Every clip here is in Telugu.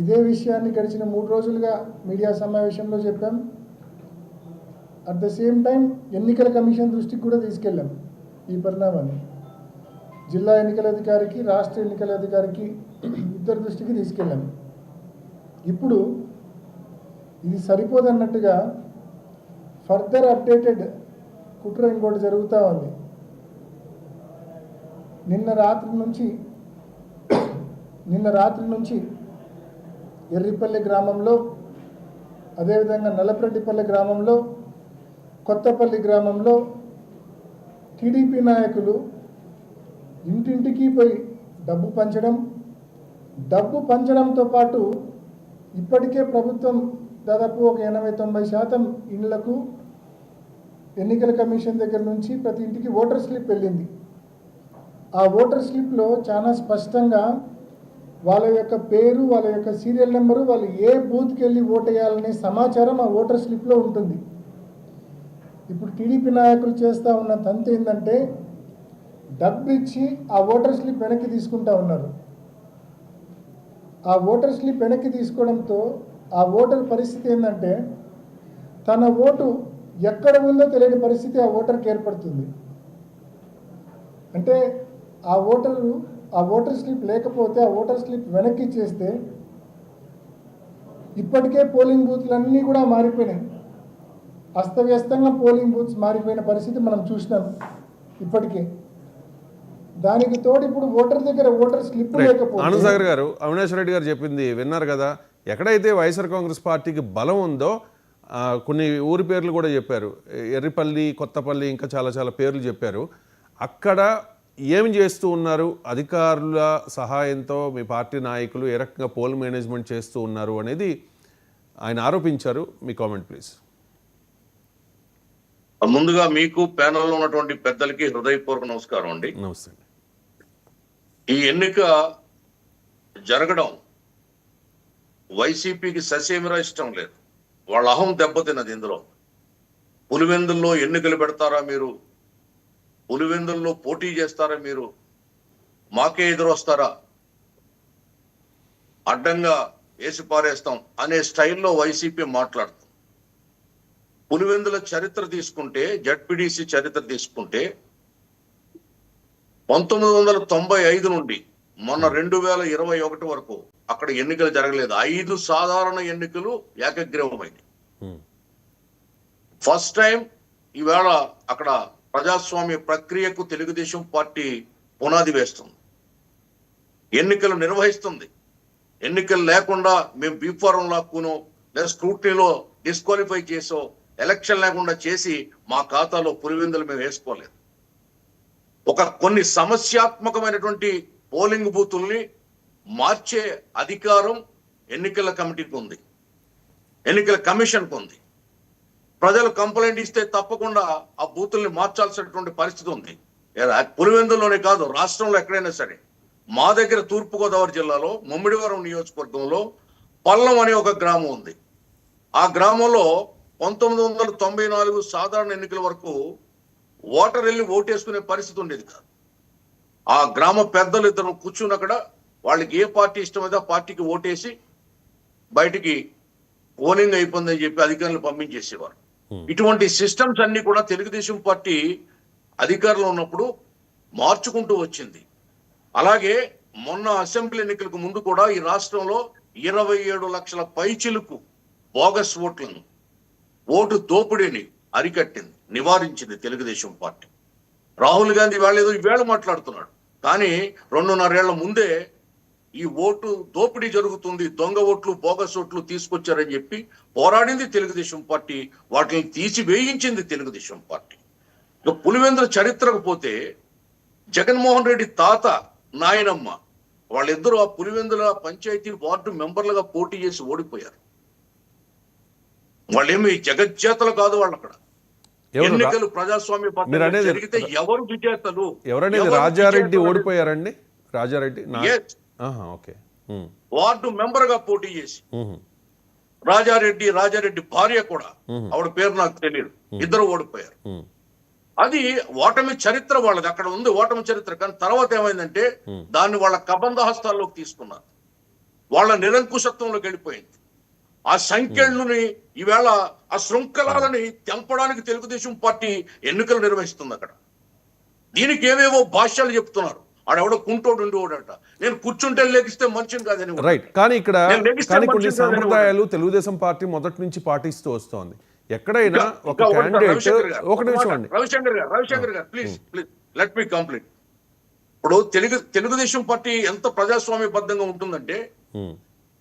ఇదే విషయాన్ని గడిచిన 3 రోజులుగా మీడియా సమావేశంలో చెప్పాం. అట్ ద సేమ్ టైం ఎన్నికల కమిషన్ దృష్టికి కూడా తీసుకెళ్ళాం ఈ పరిణామాన్ని. జిల్లా ఎన్నికల అధికారికి, రాష్ట్ర ఎన్నికల అధికారికి ఇద్దరు దృష్టికి తీసుకెళ్ళాం. ఇప్పుడు ఇది సరిపోదన్నట్టుగా ఫర్దర్ అప్డేటెడ్ కుట్ర ఇంకోటి జరుగుతూ ఉంది. నిన్న రాత్రి నుంచి ఎర్రిపల్లి గ్రామంలో, అదేవిధంగా నల్లపరెడ్డిపల్లి గ్రామంలో, కొత్తపల్లి గ్రామంలో టీడీపీ నాయకులు ఇంటింటికి పోయి డబ్బు పంచడంతో పాటు ఇప్పటికే ప్రభుత్వం దాదాపు ఒక 80-90% ఇళ్లకు ఎన్నికల కమిషన్ దగ్గర నుంచి ప్రతి ఇంటికి ఓటర్ స్లిప్ వెళ్ళింది. ఆ ఓటర్ స్లిప్లో చాలా స్పష్టంగా వాళ్ళ యొక్క పేరు, వాళ్ళ యొక్క సీరియల్ నెంబరు, వాళ్ళు ఏ బూత్కి వెళ్ళి ఓటేయాలనే సమాచారం ఆ ఓటర్ స్లిప్లో ఉంటుంది. ఇప్పుడు టీడీపీ నాయకులు చేస్తూ ఉన్న తంతు ఏంటంటే డబ్బు ఇచ్చి ఆ ఓటర్ స్లిప్ వెనక్కి తీసుకుంటా ఉన్నారు. ఆ ఓటర్ స్లిప్ వెనక్కి తీసుకోవడంతో ఆ ఓటర్ పరిస్థితి ఏంటంటే తన ఓటు ఎక్కడ ఉందో తెలియని పరిస్థితి ఆ ఓటర్కి ఏర్పడుతుంది. అంటే ఆ ఓటర్ స్లిప్ లేకపోతే ఆ ఓటర్ స్లిప్ వెనక్కి ఇచ్చేస్తే ఇప్పటికే పోలింగ్ బూత్లన్నీ కూడా మారిపోయినాయి. అస్తవ్యస్తంగా పోలింగ్ బూత్స్ మారిపోయిన పరిస్థితి మనం చూసినాం ఇప్పటికే. దానికి తోడు ఇప్పుడు ఓటర్ దగ్గర ఓటర్ స్లిప్ లేకపోతే. ఆనందసాగర్ గారు, అవినాష్ రెడ్డి గారు చెప్పింది విన్నారు కదా. ఎక్కడైతే వైఎస్ఆర్ కాంగ్రెస్ పార్టీకి బలం ఉందో కొన్ని ఊరి పేర్లు కూడా చెప్పారు. ఎర్రిపల్లి, కొత్తపల్లి, ఇంకా చాలా పేర్లు చెప్పారు. అక్కడ ఏమి చేస్తూ ఉన్నారు, అధికారుల సహాయంతో మీ పార్టీ నాయకులు ఏ రకంగా పోల్ మేనేజ్మెంట్ చేస్తూ ఉన్నారు అనేది ఆయన ఆరోపించారు. మీ కామెంట్ ప్లీజ్. ముందుగా మీకు ప్యానెల్లో ఉన్నటువంటి పెద్దలకి హృదయపూర్వక నమస్కారం అండి. నమస్తే. ఈ ఎన్నిక జరగడం వైసీపీకి ససేమిరా ఇష్టం లేదు. వాళ్ళ అహం దెబ్బతిన్నది. ఇందులో పులివెందుల్లో ఎన్నికలు పెడతారా మీరు, పులివెందుల్లో పోటీ చేస్తారా మీరు, మాకే ఎదురొస్తారా, అడ్డంగా వేసి పారేస్తాం అనే స్టైల్లో వైసీపీ మాట్లాడుతుంది. పులివెందుల చరిత్ర తీసుకుంటే, జడ్పీడీసీ చరిత్ర తీసుకుంటే 1995 నుండి మొన్న 2021 వరకు అక్కడ ఎన్నికలు జరగలేదు. 5 సాధారణ ఎన్నికలు ఏకగ్రీవమైంది. ఫస్ట్ టైం ఈవేళ అక్కడ ప్రజాస్వామ్య ప్రక్రియకు తెలుగుదేశం పార్టీ పునాది వేస్తుంది, ఎన్నికలు నిర్వహిస్తుంది. ఎన్నికలు లేకుండా మేము బీఫారం లాక్కునో లేదా స్క్రూటనీలో డిస్క్వాలిఫై చేసో ఎలక్షన్ లేకుండా చేసి మా ఖాతాలో పులివెందులు మేము వేసుకోలేదు. కొన్ని సమస్యాత్మకమైనటువంటి పోలింగ్ బూతుల్ని మార్చే అధికారం ఎన్నికల కమిటీకి ఉంది, ఎన్నికల కమిషన్కి ఉంది. ప్రజలు కంప్లైంట్ ఇస్తే తప్పకుండా ఆ బూతుల్ని మార్చాల్సినటువంటి పరిస్థితి ఉంది. పులివెందుల్లోనే కాదు, రాష్ట్రంలో ఎక్కడైనా సరే. మా దగ్గర తూర్పుగోదావరి జిల్లాలో ముమ్మిడివరం నియోజకవర్గంలో పల్లం అనే ఒక గ్రామం ఉంది. ఆ గ్రామంలో 1994 సాధారణ ఎన్నికల వరకు ఓటర్ వెళ్ళి ఓటేసుకునే పరిస్థితి ఉండేది కాదు. ఆ గ్రామ పెద్దలు ఇద్దరు కూర్చుని అక్కడ వాళ్ళకి ఏ పార్టీ ఇష్టమైతే ఆ పార్టీకి ఓటేసి బయటికి పోలింగ్ అయిపోయిందని చెప్పి అధికారులు పంపించేసేవారు. ఇటువంటి సిస్టమ్స్ అన్ని కూడా తెలుగుదేశం పార్టీ అధికారంలో ఉన్నప్పుడు మార్చుకుంటూ వచ్చింది. అలాగే మొన్న అసెంబ్లీ ఎన్నికలకు ముందు కూడా ఈ రాష్ట్రంలో 27 లక్షల పైచిలుకు బోగస్ ఓట్లను, ఓటు దోపిడీని అరికట్టింది, నివారించింది తెలుగుదేశం పార్టీ. రాహుల్ గాంధీ ఈవేళ మాట్లాడుతున్నాడు, కానీ 2.5 ఏళ్ల ముందే ఈ ఓటు దోపిడీ జరుగుతుంది, దొంగ ఓట్లు, బోగస్ ఓట్లు తీసుకొచ్చారని చెప్పి పోరాడింది తెలుగుదేశం పార్టీ. వాటిని తీసి వేయించింది తెలుగుదేశం పార్టీ. ఇక పులివెందుల చరిత్రకు పోతే జగన్మోహన్ రెడ్డి తాత, నాయనమ్మ వాళ్ళిద్దరూ ఆ పులివెందుల పంచాయతీ వార్డు మెంబర్లుగా పోటీ చేసి ఓడిపోయారు. వాళ్ళేమి జగజ్జేతలు కాదు. వాళ్ళు అక్కడ ఎన్నికలు ప్రజాస్వామ్య పద్ధతిలో జరిగితే ఎవరు విజేతలు? ఎవరనేది రాజారెడ్డి ఓడిపోయారండి. రాజారెడ్డి వార్డు మెంబర్ గా పోటీ చేసి, రాజారెడ్డి భార్య కూడా, ఆవిడ పేరు నాకు తెలియదు, ఇద్దరు ఓడిపోయారు. అది ఓటమి చరిత్ర వాళ్ళది, అక్కడ ఉంది ఓటమి చరిత్ర. కానీ తర్వాత ఏమైందంటే దాన్ని వాళ్ళ కబంధ హస్తాల్లోకి తీసుకున్నారు. వాళ్ళ నిరంకుశత్వంలోకి వెళ్ళిపోయింది. ఆ సంఖ్యలని ఈవేళ ఆ శృంఖలాలని తెంపడానికి తెలుగుదేశం పార్టీ ఎన్నికలు నిర్వహిస్తుంది అక్కడ. దీనికి ఏవేవో భాష్యాలు చెప్తున్నారు. ఆడెవడో కుంటోడు ఉండేవాడట, నేను కూర్చుంటే లెగిస్తే మనిషిని కాదని. రైట్. కానీ ఇక్కడ నేను లెగిస్తే కొన్ని మనిషిని కాదని సాంప్రదాయాలు తెలుగుదేశం పార్టీ మొదటి నుంచి పాటిస్తూ వస్తోంది. ఎక్కడైనా ఒక ఇంకా ఒకటి క్యాండిడేట్ రవిశంకర్ గారు, ఒక నిమిషం అండి, రవిశంకర్ గారు ప్లీజ్ లెట్ మీ కంప్లీట్. ఇప్పుడు తెలుగుదేశం పార్టీ ఎంత ప్రజాస్వామ్యబద్ధంగా ఉంటుందంటే,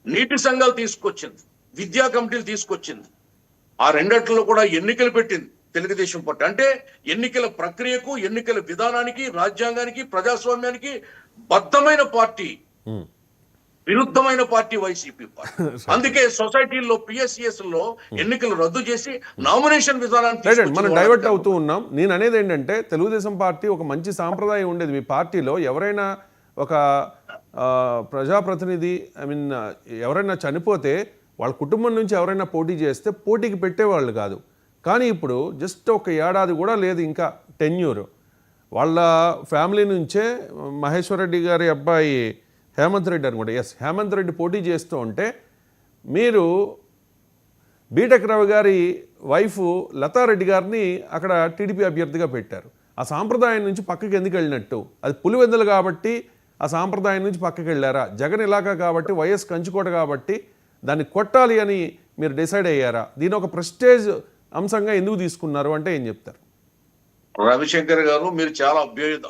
నీటి సంఘాలు తీసుకొచ్చింది, విద్యా కమిటీలు తీసుకొచ్చింది, ఆ రెండిట్లో కూడా ఎన్నికలు పెట్టింది తెలుగుదేశం పార్టీ. అంటే ఎన్నికల ప్రక్రియకు, ఎన్నికల విధానానికి, రాజ్యాంగానికి, ప్రజాస్వామ్యానికి బద్ధమైన పార్టీ, విరుద్ధమైన పార్టీ వైసీపీ పార్టీ. అందుకే సొసైటీల్లో పిఎస్సిఎస్ లో ఎన్నికలు రద్దు చేసి నామినేషన్ విధానాన్ని మనం తీసుకొచ్చిన డైవర్ట్ వాళ్ళు. అవుతూ ఉన్నాం. నేను అనేది ఏంటంటే, తెలుగుదేశం పార్టీ ఒక మంచి సాంప్రదాయం ఉండేది. మీ పార్టీలో ఎవరైనా ఒక ప్రజాప్రతినిధి, ఐ మీన్ ఎవరైనా చనిపోతే వాళ్ళ కుటుంబం నుంచి ఎవరైనా పోటీ చేస్తే పోటీకి పెట్టేవాళ్ళు కాదు. కానీ ఇప్పుడు జస్ట్ ఒక ఏడాది కూడా లేదు ఇంకా టెన్యూర్, వాళ్ళ ఫ్యామిలీ నుంచే మహేశ్వర్ రెడ్డి గారి అబ్బాయి హేమంత్ రెడ్డి అనుకుంటా, హేమంత్ రెడ్డి పోటీ చేస్తూ ఉంటే మీరు బీటెక్ రవి గారి వైఫ్ లతారెడ్డి గారిని అక్కడ టీడీపీ అభ్యర్థిగా పెట్టారు. ఆ సాంప్రదాయం నుంచి పక్కకి ఎందుకు వెళ్ళినట్టు? అది పులివెందులు కాబట్టి ఆ సాంప్రదాయం నుంచి పక్కకి వెళ్ళారా? జగన్ ఇలాకా కాబట్టి, వైఎస్ కంచుకోట కాబట్టి దాన్ని కొట్టాలి అని మీరు డిసైడ్ అయ్యారా? దీని ఒక ప్రెస్టేజ్ అంశంగా ఎందుకు తీసుకున్నారు అంటే ఏం చెప్తారు? రవిశంకర్ గారు, మీరు చాలా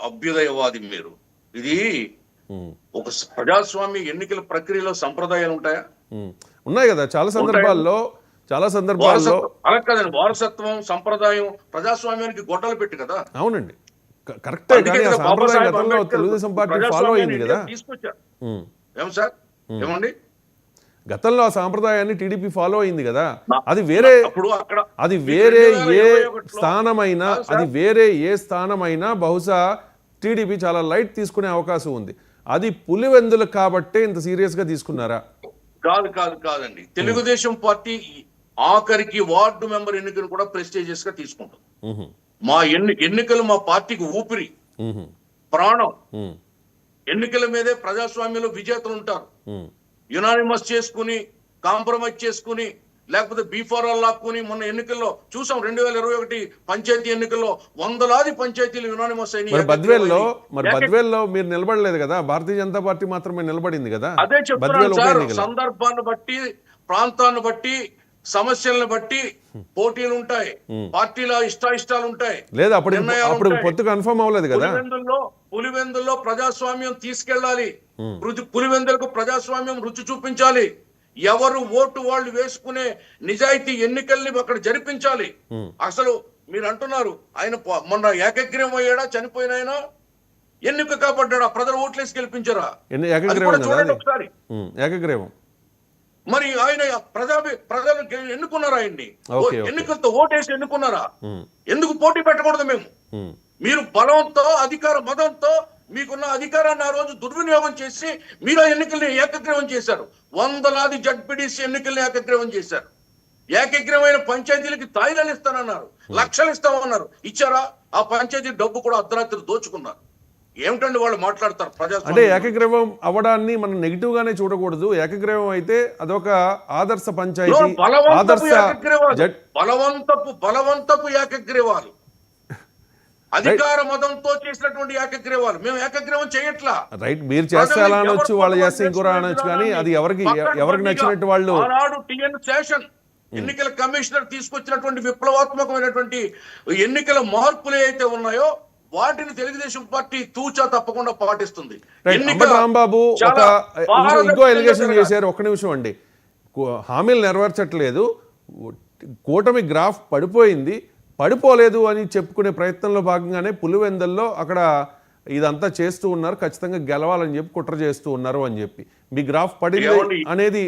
అభ్యుదయవాది. మీరు ఇది ఒక ప్రజాస్వామ్య ఎన్నికల ప్రక్రియలో సంప్రదాయాలు ఉంటాయా? ఉన్నాయి కదా చాలా సందర్భాల్లో. అలా కాదండి, వారసత్వం, సంప్రదాయం ప్రజాస్వామ్యానికి గొడ్డలు పెట్టి కదా. అవునండి, కరెక్టే. కానీ ఆ సాంప్రదాయం గతంలో తెలుగుదేశం పార్టీ ఫాలో అయింది కదా. తీసుకొచ్చారు. ఏం సార్, ఏమండి? గతంలో ఆ సాంప్రదాయాన్ని టీడీపీ ఫాలో అయింది కదా. అది వేరే, అక్కడ అది వేరే ఏ స్థానమైనా, అది వేరే ఏ స్థానమైనా బహుశా టీడీపీ చాలా లైట్ తీసుకునే అవకాశం ఉంది. అది పులివెందులు కాబట్టే ఇంత సీరియస్ గా తీసుకున్నారా? కాదండి. తెలుగుదేశం పార్టీ ఆఖరికి వార్డు మెంబర్ ఎన్నికలు కూడా ప్రెస్టీజియస్ గా తీసుకుంటుంది. మా ఎన్నికలు మా పార్టీకి ఊపిరి, ప్రాణం. ఎన్నికల మీదే ప్రజాస్వామ్యంలో విజేతలు ఉంటారు. యునానిమస్ చేసుకుని, కాంప్రమైజ్ చేసుకుని, లేకపోతే బీఫారాలు లాక్కుని మొన్న ఎన్నికల్లో చూసాం. 2021 పంచాయతీ ఎన్నికల్లో వందలాది పంచాయతీలు యునానిమస్ అయినాయి. బద్వేల్లో మీరు నిలబడలేదు కదా, భారతీయ జనతా పార్టీ మాత్రమే నిలబడింది కదా. అదే చెప్తున్నాను సార్, సందర్భాన్ని బట్టి, ప్రాంతాన్ని బట్టి, సమస్యలను బట్టి పోటీలు ఉంటాయి, పార్టీల ఇష్టాయిష్టాలు ఉంటాయి. లేదా అప్పుడు పొత్తు కన్ఫర్మ్ అవ్వలేదు కదా. పులివెందుల్లో ప్రజాస్వామ్యం తీసుకెళ్ళాలి, పులివెందులకు ప్రజాస్వామ్యం రుచి చూపించాలి. ఎవరు ఓటు వాళ్ళు వేసుకునే నిజాయితీ ఎన్నికల్ని అక్కడ జరిపించాలి. అసలు మీరు అంటున్నారు ఆయన మొన్న ఏకగ్రీవం అయ్యాడా? చనిపోయిన ఆయన ఎన్నిక కాబడ్డా? ప్రజలు ఓట్లేసి గెలిపించారా? చూడండి ఒకసారి. ఏకగ్రీవం. మరి ఆయన ప్రజలు ఎన్నుకున్నారా? ఆయన్ని ఎన్నికలతో ఓటేసి ఎన్నుకున్నారా? ఎందుకు పోటీ పెట్టకూడదు? మేము మీరు బలంతో, అధికార మదంతో మీకున్న అధికారాన్ని ఆ రోజు దుర్వినియోగం చేసి మీరు ఎన్నికల్ని ఏకగ్రీవం చేశారు. వందలాది జడ్పీటీసీ ఎన్నికల్ని ఏకగ్రీవం చేశారు. ఏకగ్రీవమైన పంచాయతీలకి తాయిలాలు ఇస్తానన్నారు, లక్షలు ఇస్తామన్నారు. ఇచ్చారా? ఆ పంచాయతీ డబ్బు కూడా అర్ధరాత్రి దోచుకున్నారు. ఏమిటండి వాళ్ళు మాట్లాడతారు? అంటే ఏకగ్రీవం అవ్వడాన్ని మనం నెగిటివ్ గానే చూడకూడదు. ఏకగ్రీవం అయితే అదొక ఆదర్శ పంచాయతీ, బలవంతపు ఏకగ్రీవాలు, అధికార మతంతో చేసినటువంటి ఏకగ్రీవాలు. మేము ఏకగ్రీవం చేయట్లా. రైట్, మీరు చేస్తే అలా అనొచ్చు, వాళ్ళు చేస్తే ఇంకోరా అనొచ్చు. కానీ అది ఎవరికి నచ్చినట్టు వాళ్ళు. ఆనాడు టిఎన్ శేషన్ ఎన్నికల కమిషనర్ తీసుకొచ్చినటువంటి విప్లవాత్మకమైనటువంటి ఎన్నికల మార్పులు అయితే ఉన్నాయో వాటిని తెలుగుదేశం పార్టీ తూచా తప్పకుండా పాటిస్తుంది. రాంబాబు ఇంకో ఎలిగేషన్ చేశారు. ఒక్క నిమిషం అండి. హామీలు నెరవేర్చట్లేదు, కూటమి గ్రాఫ్ పడిపోలేదు అని చెప్పుకునే ప్రయత్నంలో భాగంగానే పులివెందుల్లో అక్కడ ఇదంతా చేస్తూ ఉన్నారు, ఖచ్చితంగా గెలవాలని చెప్పి కుట్ర చేస్తూ ఉన్నారు అని చెప్పి. మీ గ్రాఫ్ పడింది అనేది